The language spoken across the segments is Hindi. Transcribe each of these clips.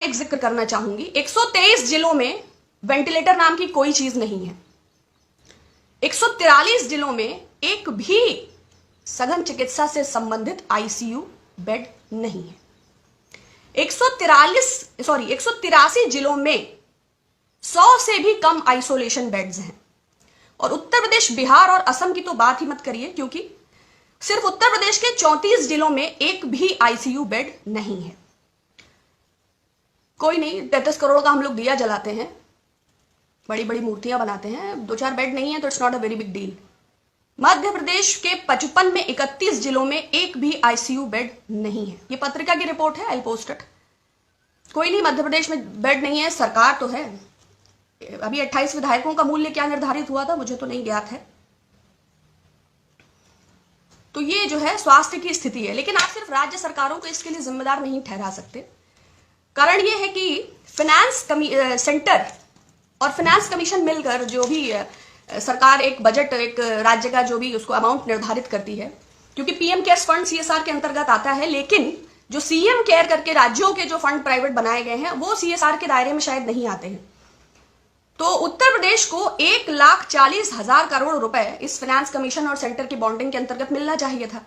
एक जिक्र करना चाहूंगी, 123 जिलों में वेंटिलेटर नाम की कोई चीज नहीं है। 143 जिलों में एक भी सघन चिकित्सा से संबंधित आईसीयू बेड नहीं है। 183 जिलों में 100 से भी कम आइसोलेशन बेड्स हैं। और उत्तर प्रदेश, बिहार और असम की तो बात ही मत करिए, क्योंकि सिर्फ उत्तर प्रदेश के 34 जिलों में एक भी आईसीयू बेड नहीं है। कोई नहीं, 33 करोड़ का हम लोग दिया जलाते हैं, बड़ी बड़ी मूर्तियां बनाते हैं, 2-4 बेड नहीं है तो it's not a very big deal. Madhya Pradesh के 55 में 31 जिलों में एक भी आईसीयू बेड नहीं है। ये पत्रिका की रिपोर्ट है, आई पोस्ट इट। कोई नहीं, मध्य प्रदेश में बेड नहीं है, सरकार तो है। अभी 28 विधायकों का मूल्य क्या निर्धारित हुआ था मुझे तो नहीं ज्ञात है। तो ये जो है स्वास्थ्य की स्थिति है, लेकिन आप सिर्फ राज्य सरकारों को इसके लिए जिम्मेदार नहीं ठहरा सकते। कारण ये है कि फाइनेंस सेंटर और फाइनेंस कमीशन मिलकर जो भी सरकार एक बजट, एक राज्य का जो भी उसको अमाउंट निर्धारित करती है, क्योंकि पीएम केयर्स फंड सीएसआर के अंतर्गत आता है, लेकिन जो सीएम केयर करके राज्यों के जो फंड प्राइवेट बनाए गए हैं वो सीएसआर के दायरे में शायद नहीं आते हैं। तो उत्तर प्रदेश को 1,40,000 करोड़ रुपए इस फाइनेंस कमीशन और सेंटर की बॉन्डिंग के अंतर्गत मिलना चाहिए था,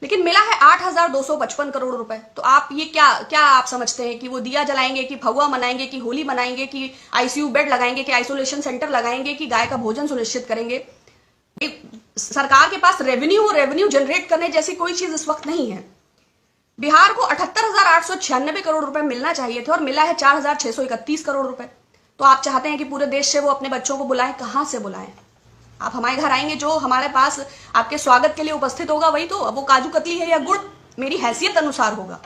लेकिन मिला है 8,255 करोड़ रुपए। तो आप ये क्या आप समझते हैं कि वो दिया जलाएंगे, कि फगुआ मनाएंगे, कि होली मनाएंगे, कि आईसीयू बेड लगाएंगे, कि आइसोलेशन सेंटर लगाएंगे, कि गाय का भोजन सुनिश्चित करेंगे? सरकार के पास रेवेन्यू जनरेट करने जैसी कोई चीज इस वक्त नहीं है। बिहार को 78,896 करोड़ रुपए मिलना चाहिए थे और मिला है 4,631 करोड़ रुपए। तो आप चाहते हैं कि पूरे देश से वो अपने बच्चों को बुलाएं, कहां से बुलाएं? आप हमारे घर आएंगे, जो हमारे पास आपके स्वागत के लिए उपस्थित होगा वही तो, अब वो काजू कतली है या गुड़ मेरी हैसियत अनुसार होगा।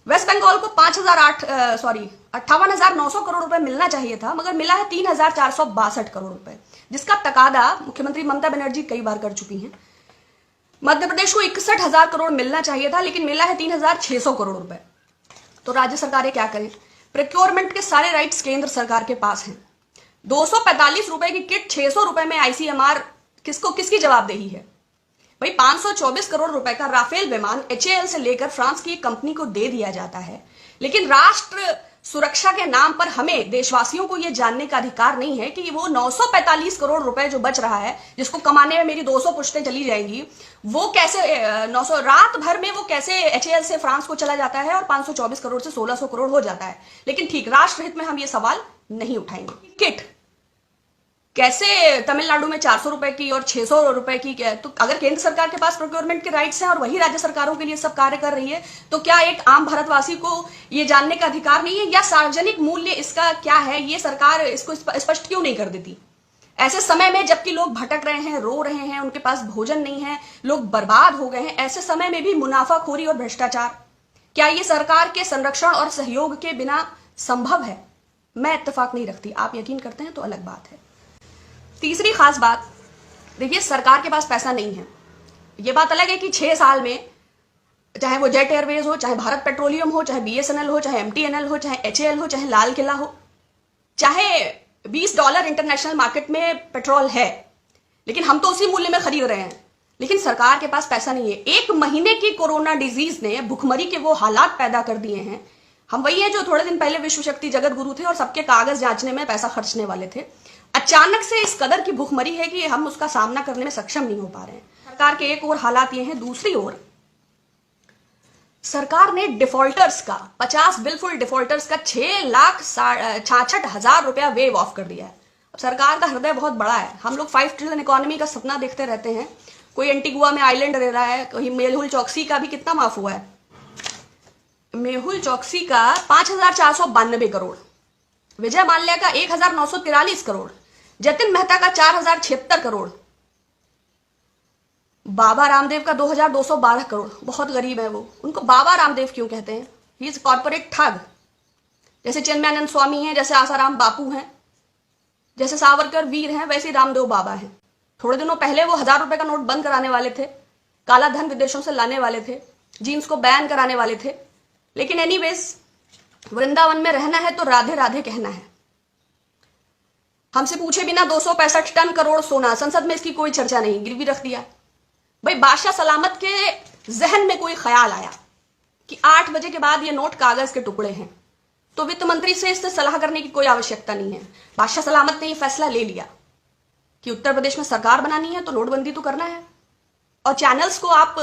वेस्ट बंगाल को 58,900 करोड़ रुपए मिलना चाहिए था, मगर मिला है 3,462 करोड़ रुपए, जिसका तकादा मुख्यमंत्री ममता बनर्जी कई बार कर चुकी हैं। मध्य प्रदेश को 61,000 करोड़ मिलना चाहिए था, लेकिन मिला है 3,600 करोड़ रुपए। तो राज्य सरकारें क्या करें? प्रोक्योरमेंट के सारे राइट्स केंद्र सरकार के पास हैं। 245 रुपए की किट 600 रुपए में आईसीएमआर किसकी जवाबदेही है भाई? 524 करोड़ रुपए का राफेल विमान एचएएल से लेकर फ्रांस की एक कंपनी को दे दिया जाता है, लेकिन राष्ट्र सुरक्षा के नाम पर हमें देशवासियों को यह जानने का अधिकार नहीं है कि वो 945 करोड़ रुपए जो बच रहा है, जिसको कमाने में मेरी 200 पुश्तें चली जाएंगी, वो कैसे 900 रात भर में वो कैसे एचएएल से फ्रांस को चला जाता है और 524 करोड़ से 1600 करोड़ हो जाता है। लेकिन ठीक, राष्ट्रहित में हम ये सवाल नहीं उठाएंगे। किट कैसे तमिलनाडु में 400 रुपए की और 600 रुपए की? तो अगर केंद्र सरकार के पास प्रोक्योरमेंट के राइट्स हैं और वही राज्य सरकारों के लिए सब कार्य कर रही है, तो क्या एक आम भारतवासी को ये जानने का अधिकार नहीं है? या सार्वजनिक मूल्य इसका क्या है, ये सरकार इसको स्पष्ट क्यों नहीं कर देती? ऐसे समय में जबकि लोग भटक रहे हैं, रो रहे हैं, उनके पास भोजन नहीं है, लोग बर्बाद हो गए हैं, ऐसे समय में भी मुनाफाखोरी और भ्रष्टाचार, क्या ये सरकार के संरक्षण और सहयोग के बिना संभव है? मैं इत्तेफाक नहीं रखती, आप यकीन करते हैं तो अलग बात है। तीसरी खास बात, देखिए सरकार के पास पैसा नहीं है। ये बात अलग है कि 6 साल में चाहे वो जेट एयरवेज हो, चाहे भारत पेट्रोलियम हो, चाहे बीएसएनएल हो, चाहे एमटीएनएल हो, चाहे एचएएल हो, चाहे लाल किला हो, चाहे $20 इंटरनेशनल मार्केट में पेट्रोल है, लेकिन हम तो उसी मूल्य में खरीद रहे हैं। लेकिन सरकार के पास पैसा नहीं है। 1 महीने की कोरोना डिजीज ने भुखमरी के वो हालात पैदा कर दिए हैं। हम वही है जो थोड़े दिन पहले विश्व शक्ति जगत गुरु थे और सबके कागज जांचने में पैसा खर्चने वाले थे। अचानक से इस कदर की भुखमरी है कि हम उसका सामना करने में सक्षम नहीं हो पा रहे हैं। सरकार के एक और हालात ये हैं, दूसरी ओर सरकार ने डिफॉल्टर्स का 50 बिलफुल डिफॉल्टर्स का 6,66,000 रुपया वेव ऑफ कर दिया है। अब सरकार का हृदय बहुत बड़ा है। हम लोग 5 ट्रिलियन इकोनॉमी का सपना देखते रहते हैं। कोई एंटीगुआ में आइलैंड रह रहा है, कोई मेहुल चौकसी का भी कितना माफ हुआ है? मेहुल चौकसी का 5,492 करोड़, विजय माल्या का 1,943 करोड़, जतिन मेहता का 4,076 करोड़, बाबा रामदेव का 2,212 करोड़। बहुत गरीब है वो, उनको बाबा रामदेव क्यों कहते हैं? ही इज कॉर्पोरेट ठग। जैसे चिन्मयानंद स्वामी हैं, जैसे आसाराम बापू हैं, जैसे सावरकर वीर हैं, वैसे रामदेव बाबा हैं। थोड़े दिनों पहले वो 1,000 रुपए का नोट बंद कराने वाले थे, काला धन विदेशों से लाने वाले थे, जीन्स को बैन कराने वाले थे। लेकिन एनीवेज, वृंदावन में रहना है तो राधे राधे कहना है। हमसे पूछे बिना 265 टन करोड़ सोना, संसद में इसकी कोई चर्चा नहीं, गिरवी रख दिया। भाई बादशाह सलामत के जहन में कोई ख्याल आया कि 8 बजे के बाद ये नोट कागज के टुकड़े हैं, तो वित्त मंत्री से इससे सलाह करने की कोई आवश्यकता नहीं है। बादशाह सलामत ने यह फैसला ले लिया कि उत्तर प्रदेश में सरकार बनानी है तो नोटबंदी तो करना है, और चैनल्स को आप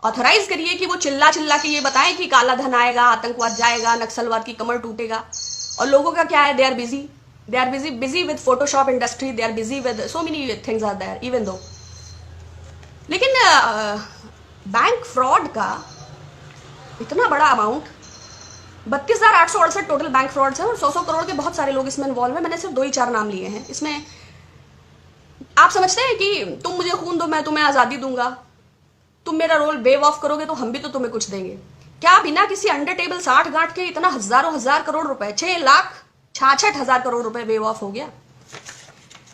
ऑथराइज करिए कि वो चिल्ला चिल्ला के ये बताएं कि काला धन आएगा, आतंकवाद जाएगा, नक्सलवाद की कमर टूटेगा। और लोगों का क्या है, they are busy with Photoshop industry, they are busy with so many things are there even though. लेकिन बैंक फ्रॉड का इतना बड़ा अमाउंट, 32,868 टोटल बैंक फ्रॉड्स हैं और 100 करोड़ के बहुत सारे लोग इसमें इन्वॉल्व हैं। मैंने सिर्फ 2 ही 4 नाम लिए हैं। इसमें आप समझते हैं कि तुम मुझे खून दो मैं तुम्हें आजादी दूंगा, तुम मेरा रोल वेव ऑफ करोगे तो हम भी तो तुम्हें कुछ देंगे। क्या बिना किसी अंडर टेबल 60 गांठ के इतना हजारों हजार करोड़ रुपए, 6,66,000 करोड़ रुपए वेव ऑफ हो गया?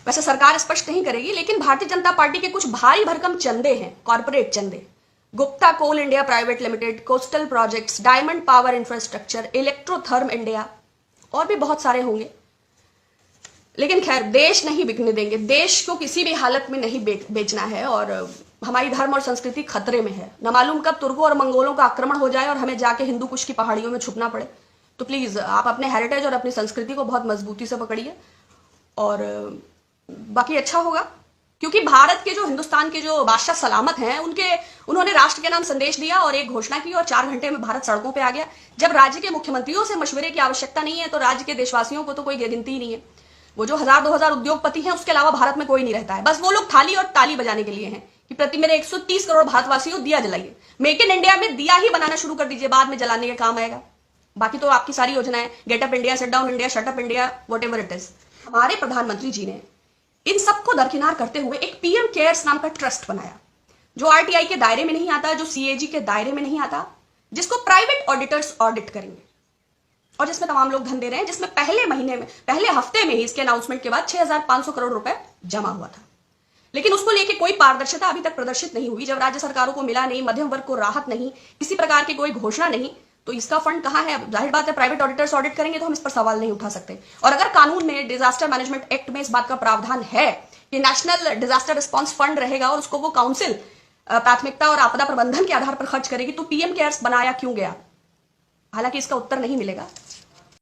वैसे सरकार स्पष्ट नहीं करेगी, लेकिन भारतीय जनता पार्टी के कुछ भारी भरकम चंदे हैं, कॉर्पोरेट चंदे। Gupta coal India private limited, coastal projects, diamond power infrastructure, electrotherm India, और भी बहुत सारे होंगे। लेकिन खैर, देश नहीं बिकने देंगे, देश को किसी भी हालत में नहीं बेचना है, और हमारी धर्म और संस्कृति खतरे में है। न मालूम कब तुर्कों और मंगोलों का आक्रमण हो जाए और हमें जाके हिंदू कुश की पहाड़ियों में छुपना पड़े। तो प्लीज आप अपने हेरिटेज और अपनी संस्कृति को बहुत मजबूती से पकड़िए, और बाकी अच्छा होगा। क्योंकि भारत के जो, हिंदुस्तान के जो बादशाह सलामत हैं, उन्होंने राष्ट्र के नाम संदेश दिया और एक घोषणा की, और 4 घंटे में भारत सड़कों पे आ गया। जब राज्य के मुख्यमंत्रियों से मशवरे की आवश्यकता नहीं है तो राज्य के देशवासियों को तो कोई गिनती ही नहीं है। वो जो 1000-2000 उद्योगपति हैं, उसके अलावा भारत में कोई नहीं रहता है। बस वो लोग थाली और ताली बजाने के लिए हैं कि प्रति मेरे 130 करोड़ भारतवासियों दिया जलाइए। मेक इन इंडिया में दिया ही बनाना शुरू कर दीजिए, बाद में जलाने का काम आएगा। बाकी तो आपकी सारी योजनाएं, get up India, set down India, shut up India, whatever it is. हमारे प्रधानमंत्री जी ने इन सबको दरकिनार करते हुए एक पीएम केयर्स नाम का ट्रस्ट बनाया, जो आरटीआई के दायरे में नहीं आता, जो सीएजी के दायरे में नहीं आता, जिसको प्राइवेट ऑडिटर्स ऑडिट करेंगे, और जिसमें तमाम लोग धन दे रहे हैं, जिसमें पहले हफ्ते में ही इसके अनाउंसमेंट के बाद 6,500 करोड़ रुपए जमा हुआ था। लेकिन उसको लेके कोई पारदर्शिता अभी तक प्रदर्शित नहीं हुई। जब राज्य सरकारों को मिला नहीं, मध्यम वर्ग को राहत नहीं, किसी प्रकार की कोई घोषणा नहीं, तो इसका फंड कहां है? जाहिर बात है, प्राइवेट ऑडिटर्स ऑडिट करेंगे तो हम इस पर सवाल नहीं उठा सकते। और अगर कानून में, डिजास्टर मैनेजमेंट एक्ट में इस बात का प्रावधान है कि नेशनल डिजास्टर रिस्पांस फंड रहेगा और उसको वो काउंसिल प्राथमिकता और आपदा प्रबंधन के आधार पर खर्च करेगी, तो पीएम केयर्स बनाया क्यों गया? हालांकि इसका उत्तर नहीं मिलेगा।